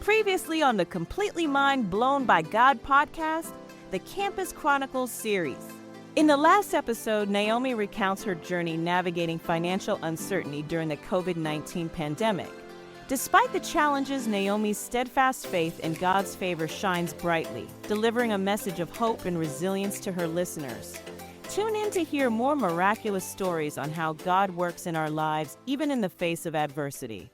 Previously on the Completely Mind Blown by God podcast, the Campus Chronicles series. In the last episode, Naomi recounts her journey navigating financial uncertainty during the COVID-19 pandemic. Despite the challenges, Naomi's steadfast faith in God's favor shines brightly, delivering a message of hope and resilience to her listeners. Tune in to hear more miraculous stories on how God works in our lives, even in the face of adversity.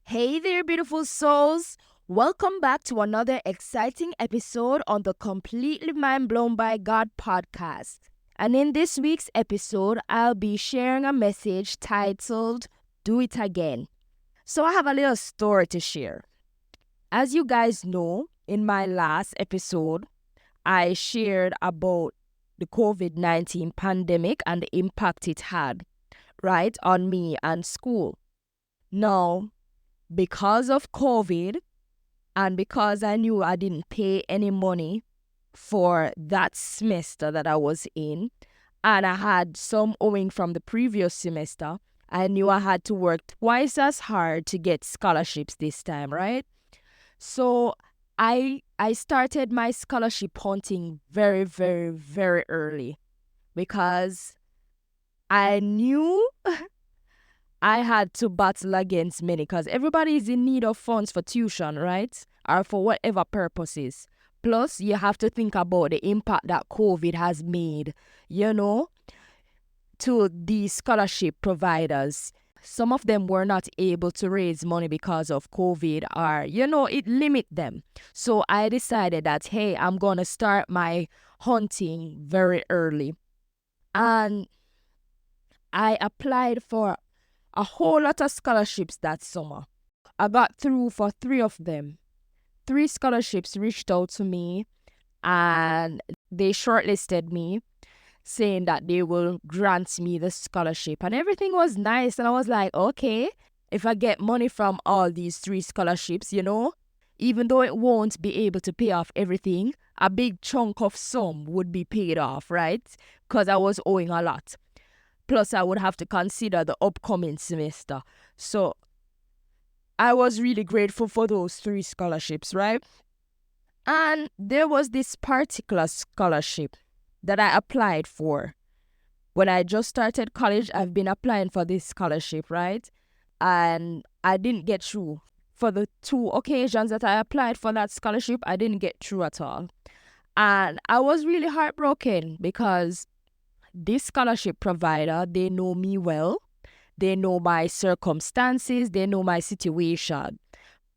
Hey there, beautiful souls. Welcome back to another exciting episode on the Completely Mind Blown by God podcast. And in this week's episode, I'll be sharing a message titled, Do It Again. So I have a little story to share. As you guys know, in my last episode, I shared about the COVID-19 pandemic and the impact it had, right, on me and school. Now, because of COVID and because I knew I didn't pay any money for that semester that I was in, and I had some owing from the previous semester, I knew I had to work twice as hard to get scholarships this time, right? So I started my scholarship hunting very, very, very early because I knew I had to battle against many because everybody is in need of funds for tuition, right? Or for whatever purposes. Plus, you have to think about the impact that COVID has made, to the scholarship providers. Some of them were not able to raise money because of COVID or, it limit them. So I decided that, hey, I'm going to start my hunting very early. And I applied for a whole lot of scholarships that summer. I got through for 3 of them. 3 scholarships reached out to me and they shortlisted me, saying that they will grant me the scholarship. And everything was nice. And I was like, okay, if I get money from all these 3 scholarships, even though it won't be able to pay off everything, a big chunk of sum would be paid off, right? Because I was owing a lot. Plus, I would have to consider the upcoming semester. So, I was really grateful for those 3 scholarships, right? And there was this particular scholarship that I applied for. When I just started college, I've been applying for this scholarship, right? And I didn't get through. For the 2 occasions that I applied for that scholarship, I didn't get through at all. And I was really heartbroken because this scholarship provider, they know me well. They know my circumstances. They know my situation.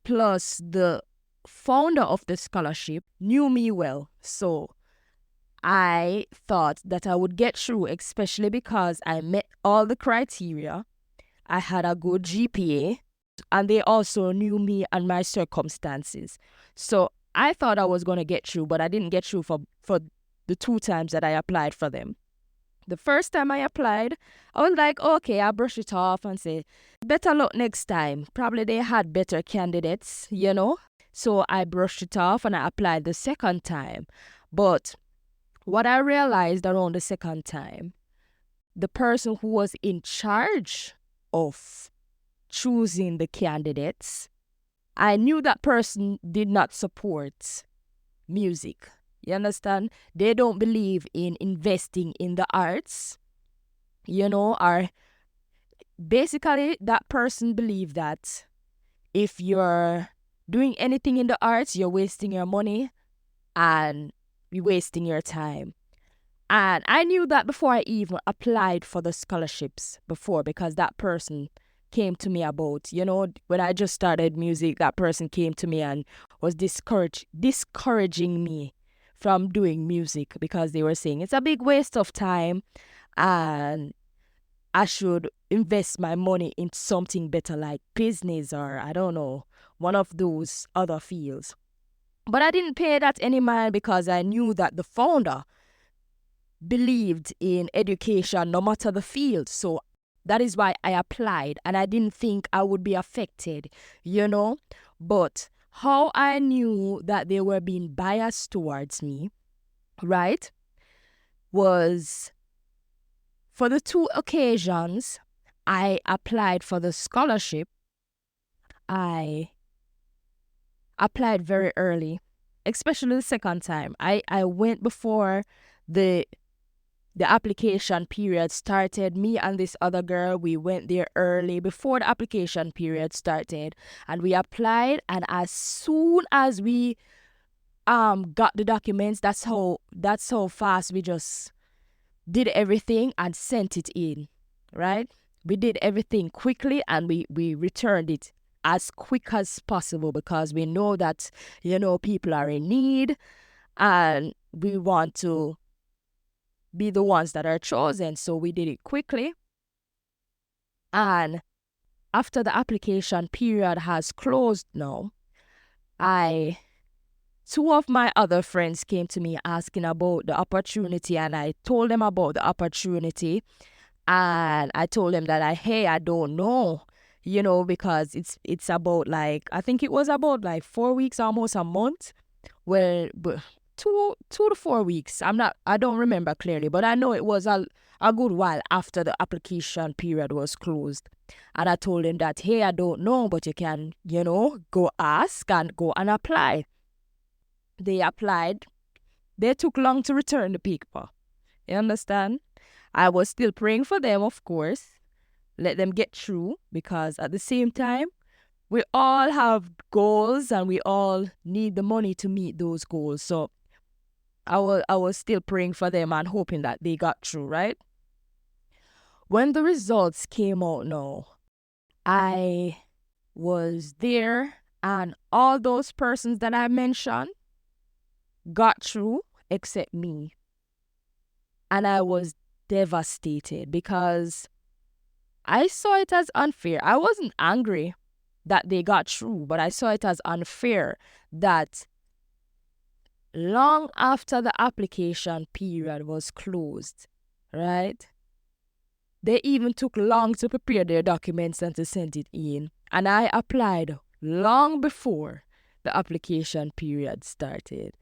Plus, the founder of the scholarship knew me well. So I thought that I would get through, especially because I met all the criteria. I had a good GPA, and they also knew me and my circumstances. So I thought I was going to get through, but I didn't get through for the 2 times that I applied for them. The first time I applied, I was like, okay, I'll brush it off and say, better luck next time. Probably they had better candidates, So I brushed it off and I applied the second time. But what I realized around the second time, the person who was in charge of choosing the candidates, I knew that person did not support music. You understand? They don't believe in investing in the arts, or basically that person believed that if you're doing anything in the arts, you're wasting your money and you're wasting your time. And I knew that before I even applied for the scholarships before, because that person came to me about, when I just started music, that person came to me and was discouraging me from doing music because they were saying it's a big waste of time and I should invest my money in something better like business or, I don't know, one of those other fields. But I didn't pay that any mind because I knew that the founder believed in education no matter the field. So that is why I applied and I didn't think I would be affected, But how I knew that they were being biased towards me, right, was for the 2 occasions I applied for the scholarship, I applied very early, especially the second time. I went before the the application period started. Me and this other girl, we went there early before the application period started, and we applied. And as soon as we got the documents, that's how fast we just did everything and sent it in, right? We did everything quickly, and we returned it as quick as possible, because we know that, people are in need, and we want to be the ones that are chosen. So we did it quickly. And after the application period has closed now, two of my other friends came to me asking about the opportunity, and I told them about the opportunity. And I told them that I don't know, because it's about, like, I think it was about like 4 weeks, almost a month. Well, but 2 to 4 weeks. I don't remember clearly, but I know it was a good while after the application period was closed. And I told them that, hey, I don't know, but you can, go ask and go and apply. They applied. They took long to return the paper. You understand? I was still praying for them, of course. Let them get through, because at the same time, we all have goals and we all need the money to meet those goals. So I was still praying for them and hoping that they got through, right? When the results came out now, I was there, and all those persons that I mentioned got through except me. And I was devastated, because I saw it as unfair. I wasn't angry that they got through, but I saw it as unfair that long after the application period was closed, right? They even took long to prepare their documents and to send it in. And I applied long before the application period started,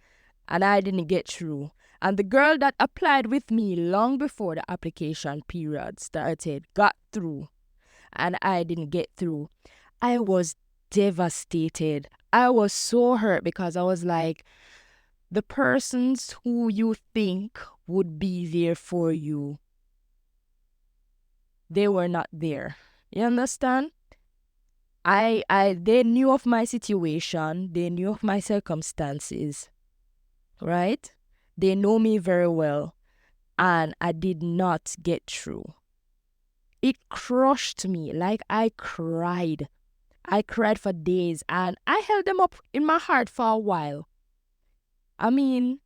and I didn't get through. And the girl that applied with me long before the application period started got through, and I didn't get through. I was devastated. I was so hurt, because I was like, the persons who you think would be there for you, they were not there. You understand? They knew of my situation. They knew of my circumstances, right? They know me very well, and I did not get through. It crushed me. Like, I cried. I cried for days, and I held them up in my heart for a while. I mean,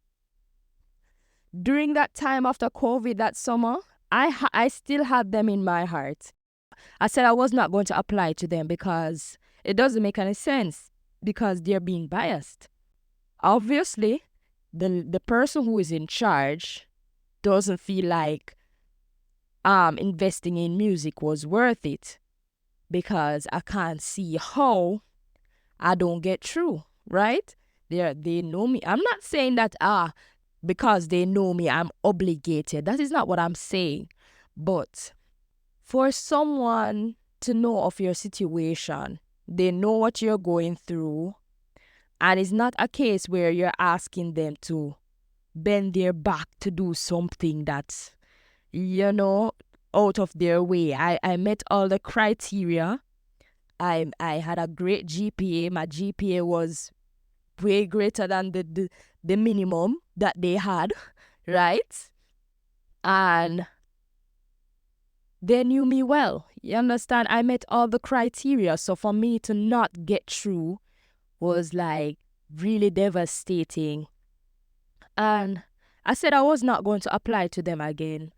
during that time after COVID, that summer, I still had them in my heart. I said I was not going to apply to them, because it doesn't make any sense, because they're being biased. Obviously, the person who is in charge doesn't feel like investing in music was worth it, because I can't see how I don't get through, right? They know me. I'm not saying that because they know me, I'm obligated. That is not what I'm saying. But for someone to know of your situation, they know what you're going through, and it's not a case where you're asking them to bend their back to do something that's, out of their way. I met all the criteria. I had a great GPA. My GPA was way greater than the minimum that they had, right? And they knew me well. You understand? I met all the criteria. So for me to not get through was like really devastating. And I said I was not going to apply to them again.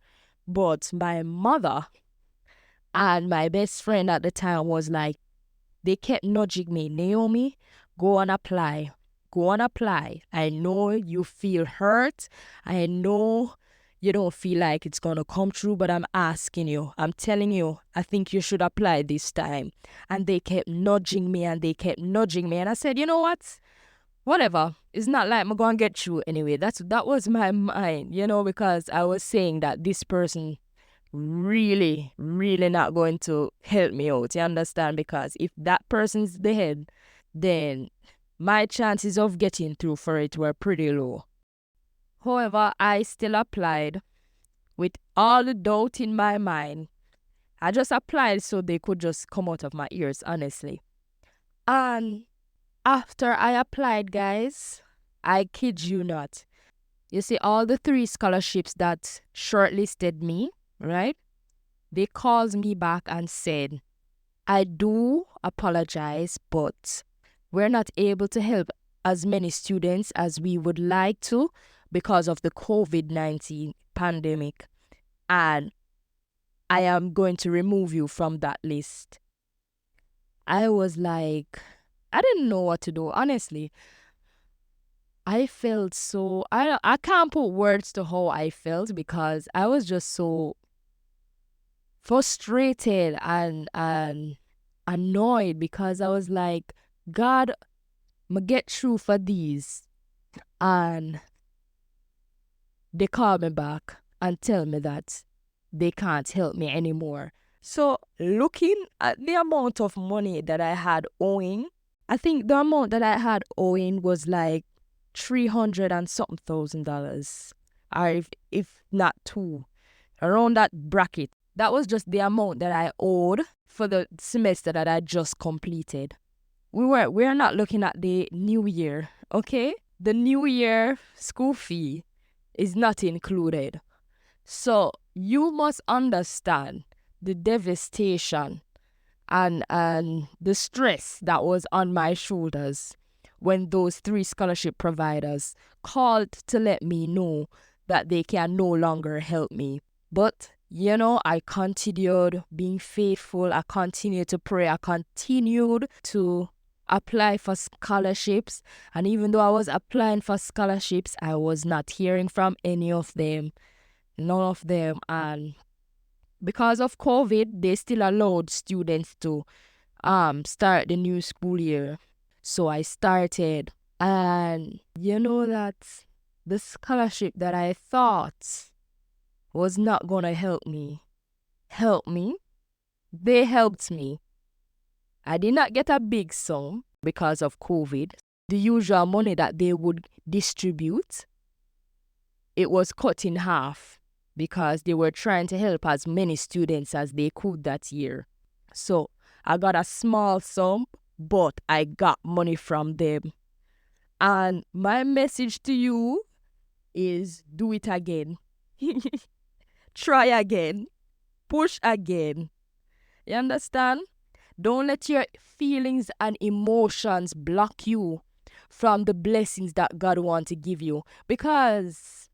But my mother and my best friend at the time was like, they kept nudging me, Naomi, go and apply. Go and apply. I know you feel hurt. I know you don't feel like it's going to come true, but I'm asking you. I'm telling you, I think you should apply this time. And they kept nudging me, and they kept nudging me. And I said, you know what? Whatever. It's not like I'm going to get through anyway. That was my mind, because I was saying that this person really, really not going to help me out. You understand? Because if that person's dead, then my chances of getting through for it were pretty low. However, I still applied with all the doubt in my mind. I just applied so they could just come out of my ears, honestly. And after I applied, guys, I kid you not. You see, all the 3 scholarships that shortlisted me, right? They called me back and said, I do apologize, but we're not able to help as many students as we would like to because of the COVID-19 pandemic. And I am going to remove you from that list. I was like, I didn't know what to do, honestly. I felt so, I can't put words to how I felt because I was just so frustrated and annoyed because I was like, God, I'ma get through for these. And they call me back and tell me that they can't help me anymore. So looking at the amount of money that I had owing, I think the amount that I had owing was like $300 and something thousand, or if not two, around that bracket. That was just the amount that I owed for the semester that I just completed. We're not looking at the new year, okay? The new year school fee is not included. So you must understand the devastation and the stress that was on my shoulders when those 3 scholarship providers called to let me know that they can no longer help me. But, I continued being faithful. I continued to pray. I continued to apply for scholarships. And even though I was applying for scholarships, I was not hearing from any of them. None of them. And because of COVID, they still allowed students to start the new school year. So I started, and that the scholarship that I thought was not gonna help me, they helped me. I did not get a big sum because of COVID. The usual money that they would distribute, it was cut in half because they were trying to help as many students as they could that year. So I got a small sum, but I got money from them. And my message to you is do it again. Try again. Push again. You understand? Don't let your feelings and emotions block you from the blessings that God wants to give you. Because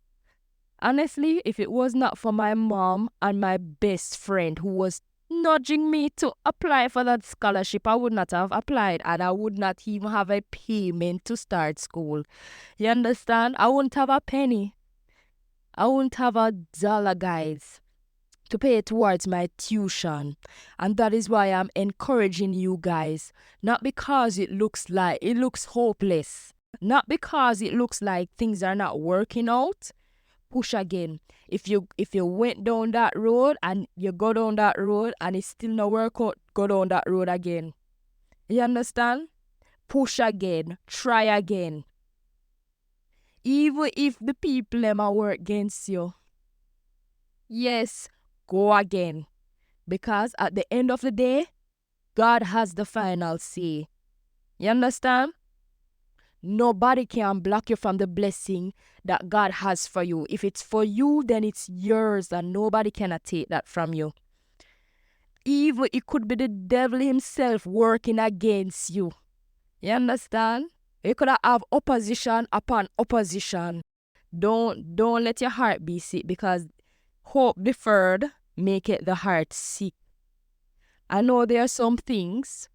honestly, if it was not for my mom and my best friend who was nudging me to apply for that scholarship, I would not have applied, and I would not even have a payment to start school. You understand? I wouldn't have a penny. I wouldn't have $1, guys, to pay towards my tuition. And that is why I'm encouraging you guys, not because it looks hopeless, not because it looks like things are not working out. Push again. If you went down that road and you go down that road and it still not work out, go down that road again. You understand? Push again. Try again. Even if the people them are work against you. Yes, go again. Because at the end of the day, God has the final say. You understand? Nobody can block you from the blessing that God has for you. If it's for you, then it's yours and nobody cannot take that from you. Even it could be the devil himself working against you. You understand? You could have opposition upon opposition. Don't let your heart be sick, because hope deferred maketh the heart sick. I know there are some things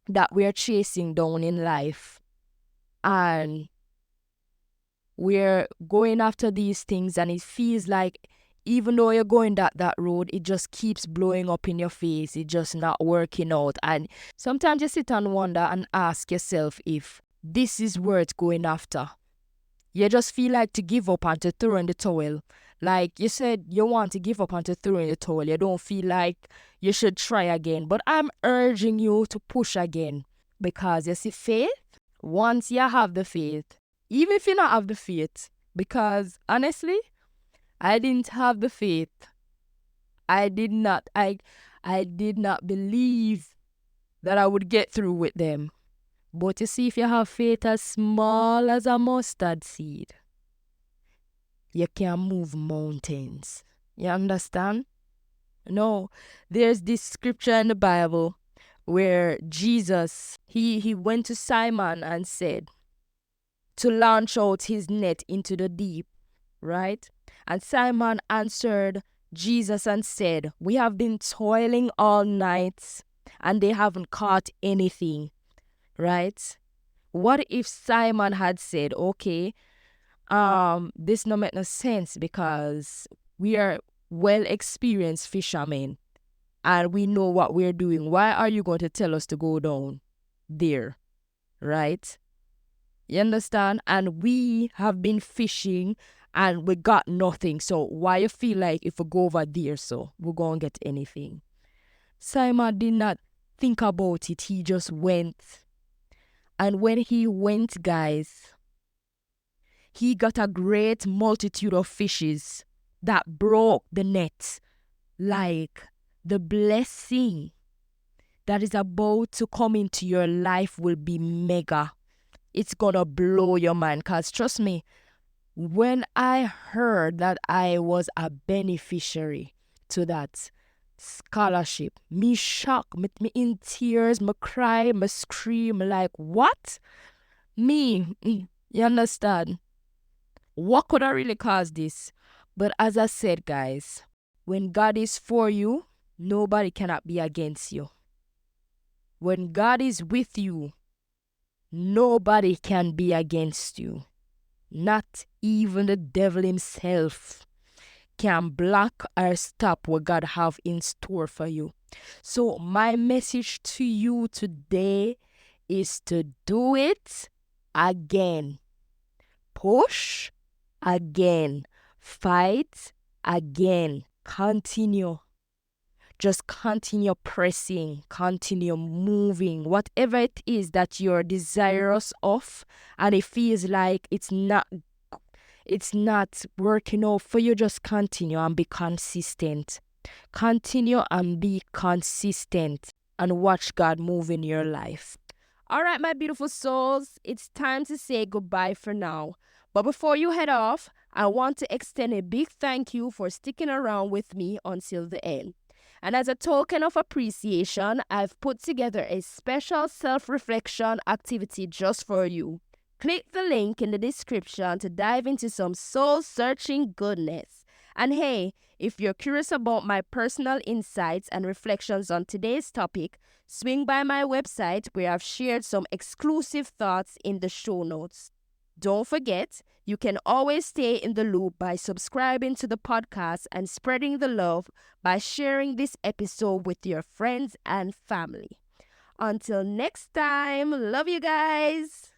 that we are chasing down in life, and we're going after these things, and it feels like even though you're going that road, it just keeps blowing up in your face. It's just not working out. And sometimes you sit and wonder and ask yourself if this is worth going after. You just feel like to give up and to throw in the towel. Like you said, you want to give up and to throw in the towel. You don't feel like you should try again. But I'm urging you to push again. Because you see, faith, once you have the faith, even if you don't have the faith, because honestly, I didn't have the faith. I did not believe that I would get through with them. But you see, if you have faith as small as a mustard seed, you can move mountains. You understand? No, there's this scripture in the Bible where Jesus, he went to Simon and said to launch out his net into the deep, right? And Simon answered Jesus and said, we have been toiling all night and they haven't caught anything, right? What if Simon had said, okay, this no make no sense because we are well experienced fishermen and we know what we're doing. Why are you going to tell us to go down there? Right? You understand? And we have been fishing and we got nothing. So why you feel like if we go over there, so we're going to get anything? Simon did not think about it. He just went. And when he went, guys, he got a great multitude of fishes that broke the net. Like the blessing that is about to come into your life will be mega. It's gonna blow your mind. Because trust me, when I heard that I was a beneficiary to that scholarship, me shocked, me in tears, me cry, me scream, like, what? Me, you understand? What could have really caused this? But as I said, guys, when God is for you, nobody cannot be against you. When God is with you, nobody can be against you. Not even the devil himself can block or stop what God have in store for you. So my message to you today is to do it again. Push again. Fight again. Continue. Just continue pressing, continue moving, whatever it is that you're desirous of, and it feels like it's not working out for you, just continue and be consistent. Continue and be consistent and watch God move in your life. All right, my beautiful souls, it's time to say goodbye for now. But before you head off, I want to extend a big thank you for sticking around with me until the end. And as a token of appreciation, I've put together a special self-reflection activity just for you. Click the link in the description to dive into some soul-searching goodness. And hey, if you're curious about my personal insights and reflections on today's topic, swing by my website where I've shared some exclusive thoughts in the show notes. Don't forget, you can always stay in the loop by subscribing to the podcast and spreading the love by sharing this episode with your friends and family. Until next time, love you guys.